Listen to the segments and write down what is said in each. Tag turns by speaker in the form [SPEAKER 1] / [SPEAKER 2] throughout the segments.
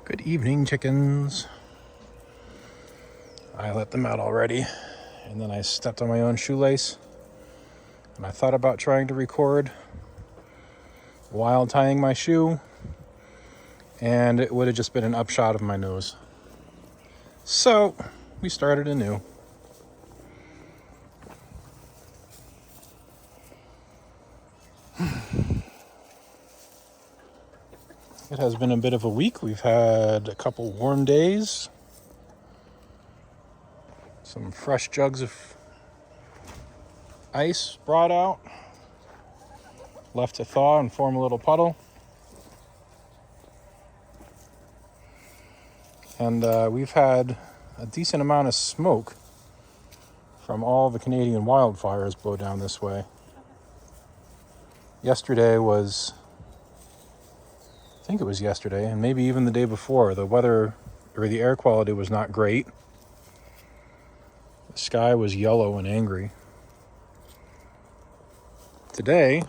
[SPEAKER 1] Good evening, chickens. I let them out already, and then I stepped on my own shoelace, and I thought about trying to record while tying my shoe, and it would have just been an upshot of my nose. So, we started anew. It has been a bit of a week. We've had a couple warm days, some fresh jugs of ice brought out, left to thaw and form a little puddle. And we've had a decent amount of smoke from all the Canadian wildfires blow down this way. Yesterday was, I think it was yesterday, and maybe even the day before, the weather or the air quality was not great. The sky was yellow and angry. Today,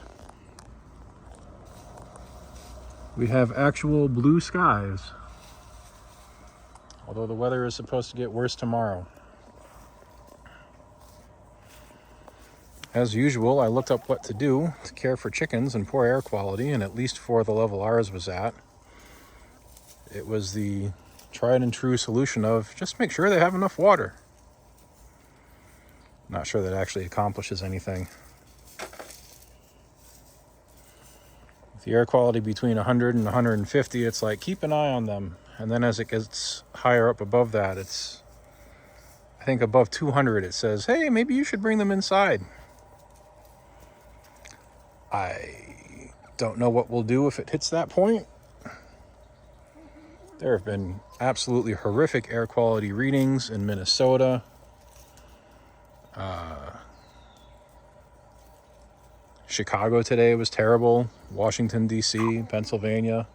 [SPEAKER 1] we have actual blue skies, although the weather is supposed to get worse tomorrow. As usual, I looked up what to do to care for chickens in poor air quality, and at least for the level ours was at, it was the tried and true solution of just make sure they have enough water. Not sure that actually accomplishes anything. With the air quality between 100 and 150, it's like keep an eye on them. And then as it gets higher up above that, it's, I think above 200, it says, hey, maybe you should bring them inside. I don't know what we'll do if it hits that point. There have been absolutely horrific air quality readings in Minnesota. Chicago today was terrible. Washington, D.C., Pennsylvania.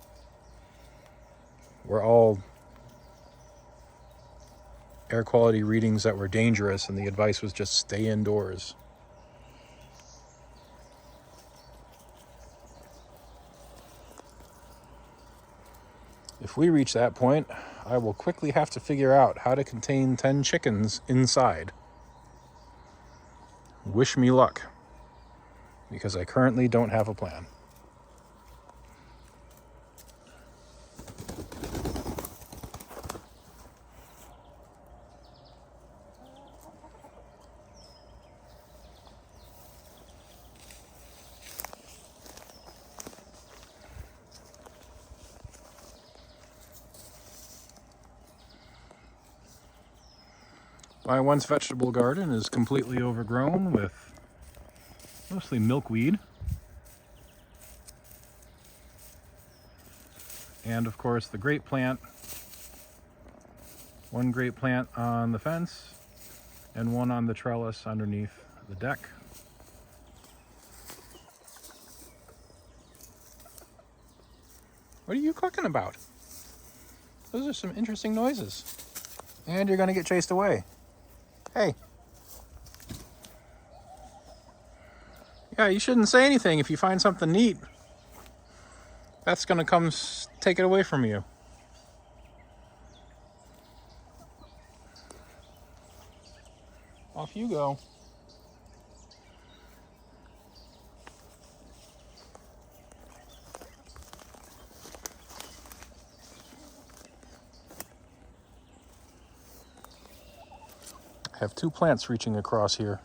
[SPEAKER 1] Were all air quality readings that were dangerous, and the advice was just stay indoors. If we reach that point, I will quickly have to figure out how to contain 10 chickens inside. Wish me luck, because I currently don't have a plan. My once vegetable garden is completely overgrown with mostly milkweed. And of course the grape plant. One grape plant on the fence and one on the trellis underneath the deck. What are you cooking about? Those are some interesting noises. And you're gonna get chased away. Hey. Yeah, you shouldn't say anything if you find something neat. Beth's gonna come take it away from you. Off you go. I have two plants reaching across here.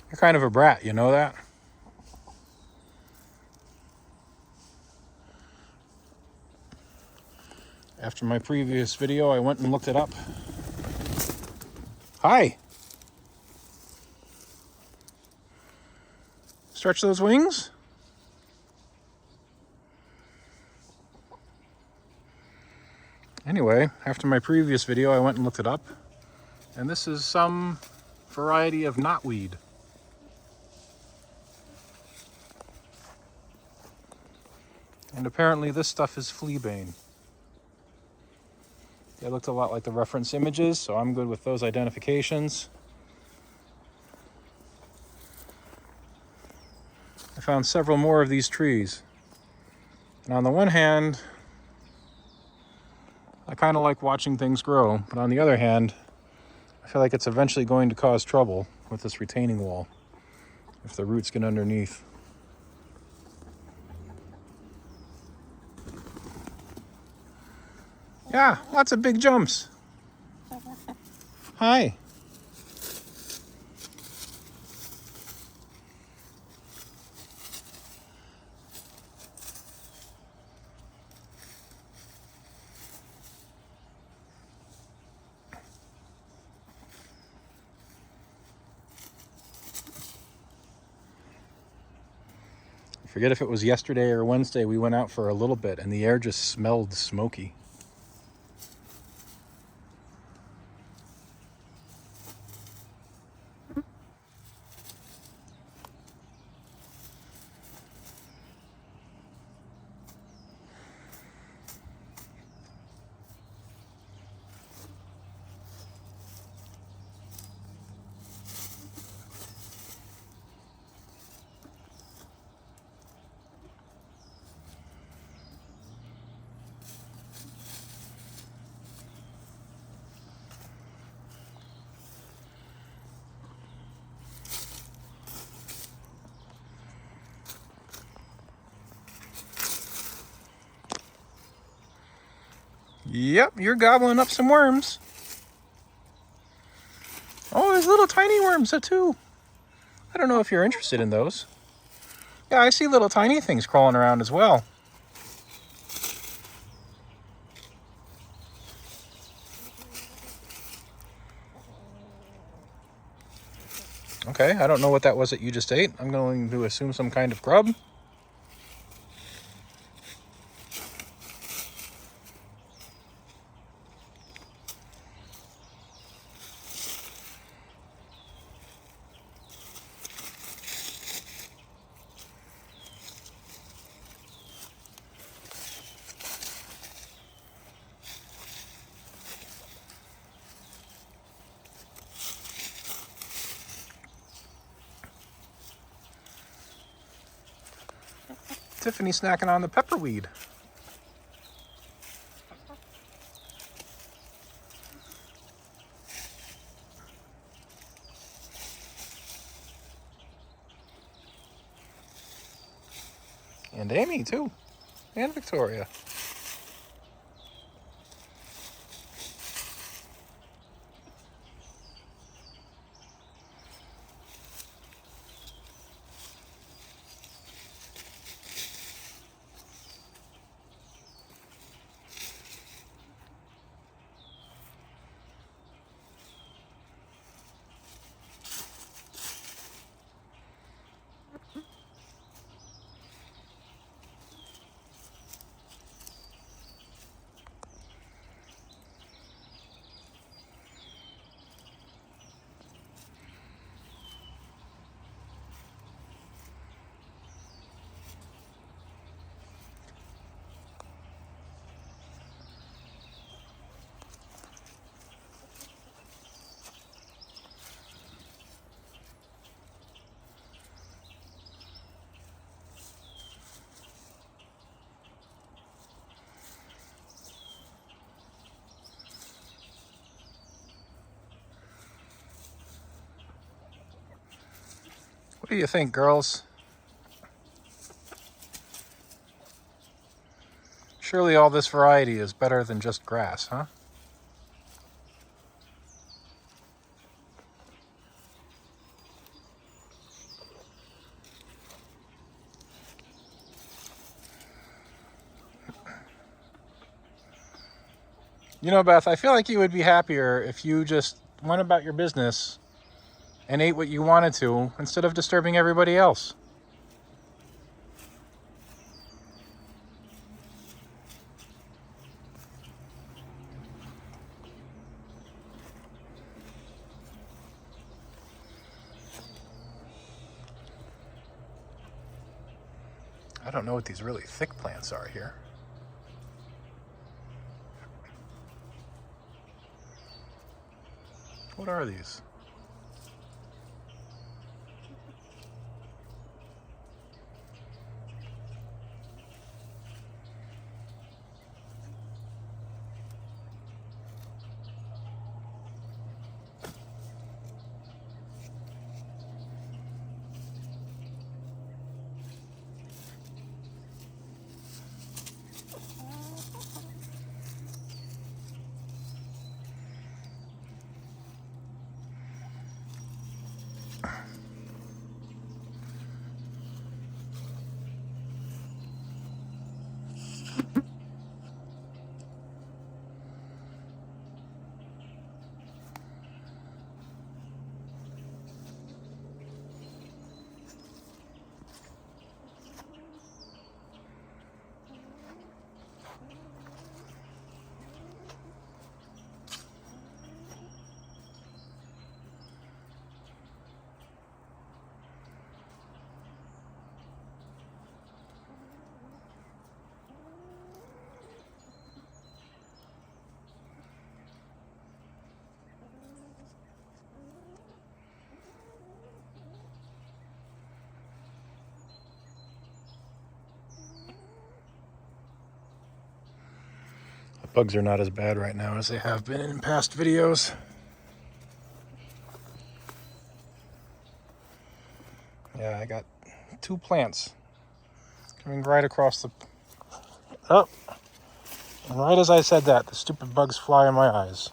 [SPEAKER 1] You're kind of a brat, you know that? After my previous video, I went and looked it up. Hi! Stretch those wings? Anyway, after my previous video, I went and looked it up. And this is some variety of knotweed. And apparently this stuff is fleabane. They looked a lot like the reference images, so I'm good with those identifications. found several more of these trees. And on the one hand, I kind of like watching things grow, but on the other hand, I feel like it's eventually going to cause trouble with this retaining wall if the roots get underneath. Yeah, lots of big jumps. Hi. I forget if it was yesterday or Wednesday, we went out for a little bit and the air just smelled smoky. Yep, you're gobbling up some worms. Oh, there's little tiny worms too. I don't know if you're interested in those. Yeah, I see little tiny things crawling around as well. Okay, I don't know what that was that you just ate. I'm going to assume some kind of grub. Tiffany snacking on the pepperweed. And Amy too. And Victoria. What do you think, girls? Surely all this variety is better than just grass, huh? You know, Beth, I feel like you would be happier if you just went about your business and ate what you wanted to instead of disturbing everybody else. I don't know what these really thick plants are here. What are these? Bugs are not as bad right now as they have been in past videos. Yeah, I got 2 plants coming right across the... Oh! And right as I said that, the stupid bugs fly in my eyes.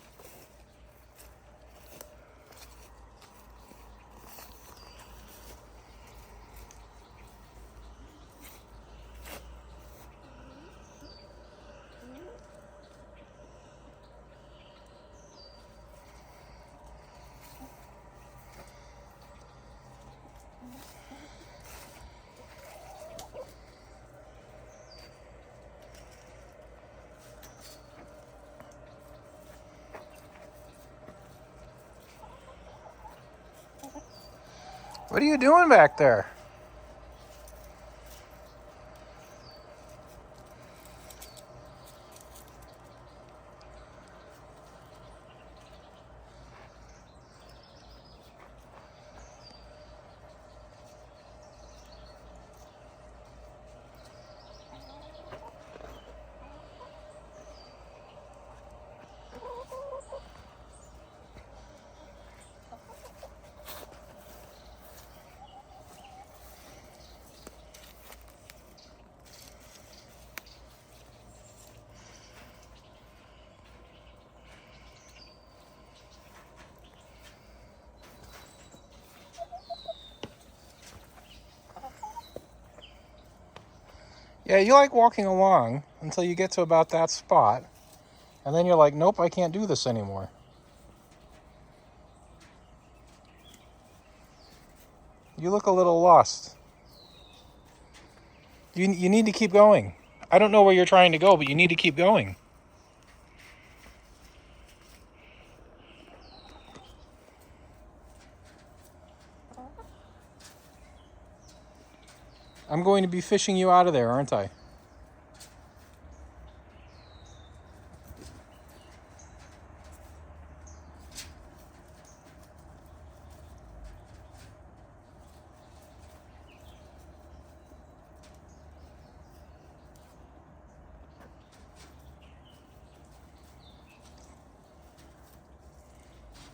[SPEAKER 1] What are you doing back there? Yeah, you like walking along until you get to about that spot, and then you're like, nope, I can't do this anymore. You look a little lost. You need to keep going. I don't know where you're trying to go, but you need to keep going. I'm going to be fishing you out of there, aren't I?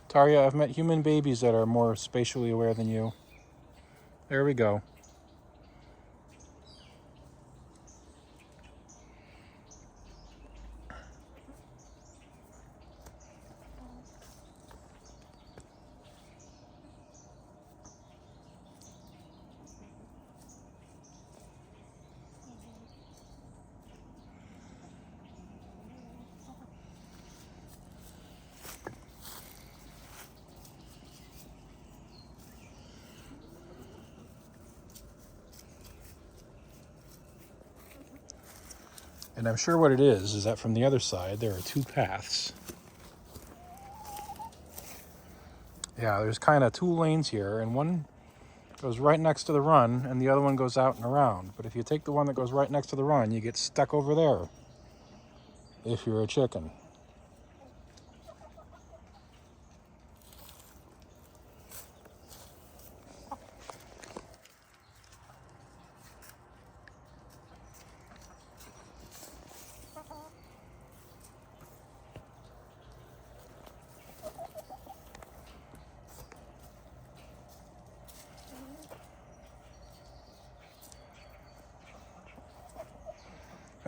[SPEAKER 1] Tarja, I've met human babies that are more spatially aware than you. There we go. And I'm sure what it is that from the other side, there are 2 paths. Yeah, there's kind of 2 lanes here, and one goes right next to the run, and the other one goes out and around. But if you take the one that goes right next to the run, you get stuck over there, if you're a chicken.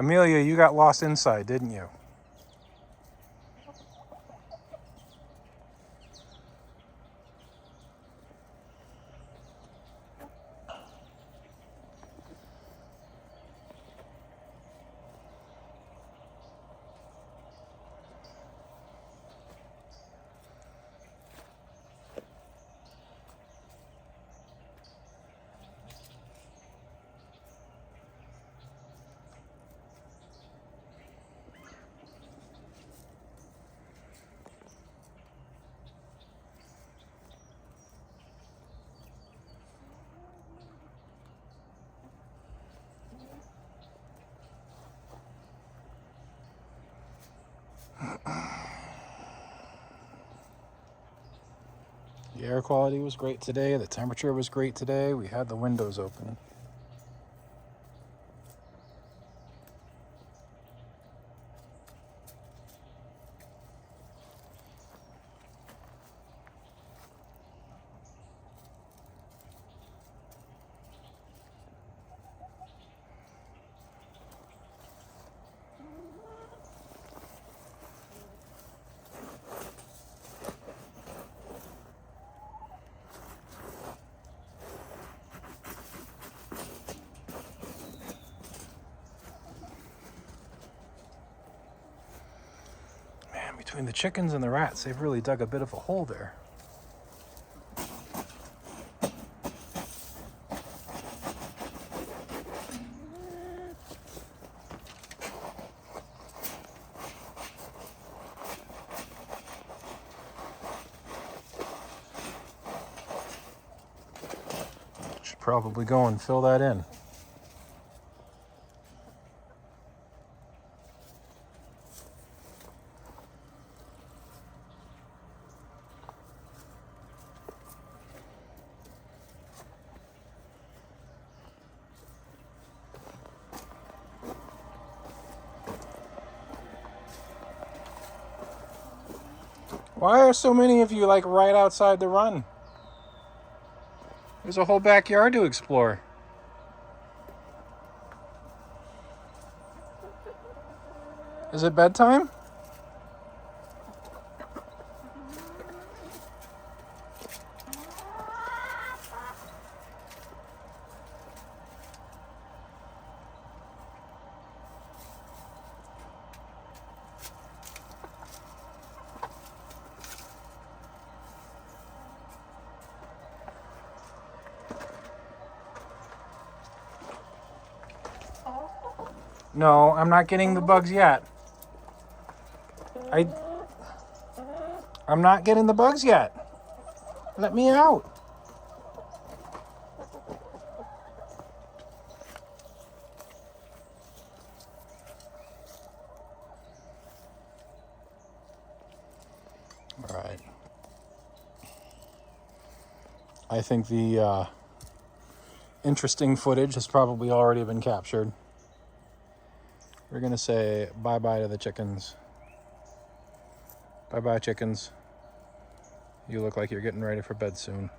[SPEAKER 1] Amelia, you got lost inside, didn't you? air quality was great today. The temperature was great today. We had the windows open. Between the chickens and the rats, they've really dug a bit of a hole there. Should probably go and fill that in. Why are so many of you like right outside the run? There's a whole backyard to explore. Is it bedtime? No, I'm not getting the bugs yet. I'm not getting the bugs yet. Let me out. All right. I think the interesting footage has probably already been captured. We're going to say bye-bye to the chickens. Bye-bye, chickens. You look like you're getting ready for bed soon.